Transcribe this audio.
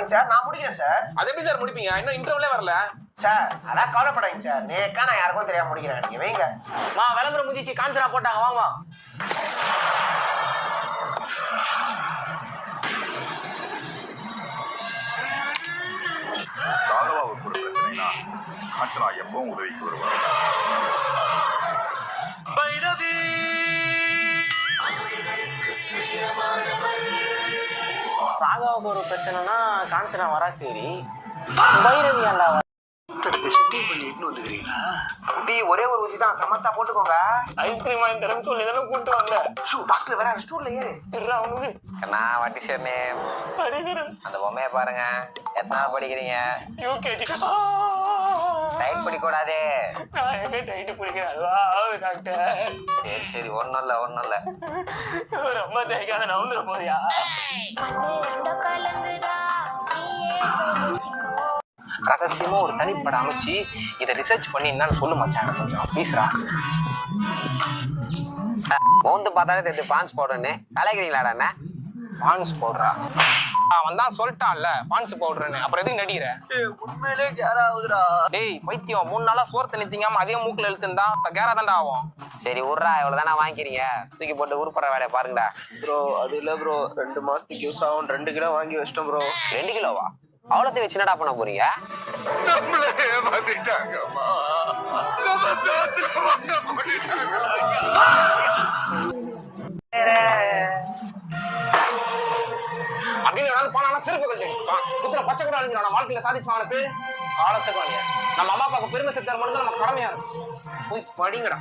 கவலைப்படாதீங்க சார், நான் முடிக்கிறேன் சார். அது எப்படி சார் முடிப்பீங்க? இன்னும் இன்டர்வலே வரல சார். அதான் கவலைப்படாதீங்க சார், நேக்கா நான் யாருக்கும் தெரியாம முடிக்கிறேன். நீங்க வைங்க. விளம்பரம் முடிஞ்சிச்சு, காஞ்சனா போட்டாங்க, வாங்க. ராகவாவுக்கு ஒரு பிரச்சனைனா காஞ்சனா எப்பவும் உதவிக்கு வருவாங்க. ராகவாவுக்கு ஒரு பிரச்சனைனா காஞ்சனா வரா, சரி. பைரவி ஏன்டா ஒரே ஒரு ஊசி தான், சமத்தா போட்டுக்கோங்க. ஐஸ்கிரீம் வாங்கி தரேன்னு சொல்லி தானே கூட்டு வந்தேன். டாக்டர் வேற ஸ்டூல்ல ஏறு. அவனுக்கு நான் வாட்டி சேர்னே அந்த பொம்மையை பாருங்க. எத்தனாவது படிக்கிறீங்க? யூகேஜி. டைட் படிக்கூடாதே. நான் எங்க டைட்டு பிடிக்கிறேன், அதுவா டாக்டர்? சரி சரி, ஒன்றும் இல்லை. ரொம்ப தேய்க்காத, நவுந்துட போறியா? ரகசியமா ஒரு தனிப்பட அமைச்சு இதை ரிசர்ச் பண்ணி என்னன்னு சொல்லு மச்சான், கொஞ்சம் ப்ளீஸ்ரா. மோந்து பார்த்தாலே தெரியுது பான்ஸ் பவுடர்னு. கலைக்கிறீங்களாடா? பான்ஸ் பவுடரா? அவன் தான் சொல்லிட்டான்ல பான்ஸ் பவுடர்னு, அப்புறம் எதுக்கு நடிக்கிற? உண்மையிலே கேரா ஆகுதுடா. டேய் பைத்தியம், 3 நாளா சோறு தண்ணி திங்காம அதே மூக்குல இழுத்துருந்தா கேரா தாண்டா ஆகும். சரி உர்றா, இவ்வளவு தானே வாங்கிக்கிறீங்க, தூக்கி போட்டு உருப்படுற வேலையை பாருங்கடா. ப்ரோ அது இல்ல ப்ரோ, 2 மாசத்துக்கு யூஸ் ஆகும். 2 கிலோ வாங்கி வச்சிட்டோம் ப்ரோ. 2 கிலோவா? அவ்வளோத்தையும் வச்சு என்னடா பண்ண போறீங்க? அப்படின்னு போனா சிறப்பு கல்வி பச்சை கூட அழிஞ்சிடும். நம்ம வாழ்க்கையில சாதிச்சு வாங்கினது காலத்துக்கு வாங்க. நம்ம அம்மா அப்பாவுக்கு பெருமை சேர்த்தா மட்டும் தான் நம்ம கடமையா இருக்கும். போய் படிங்கடா.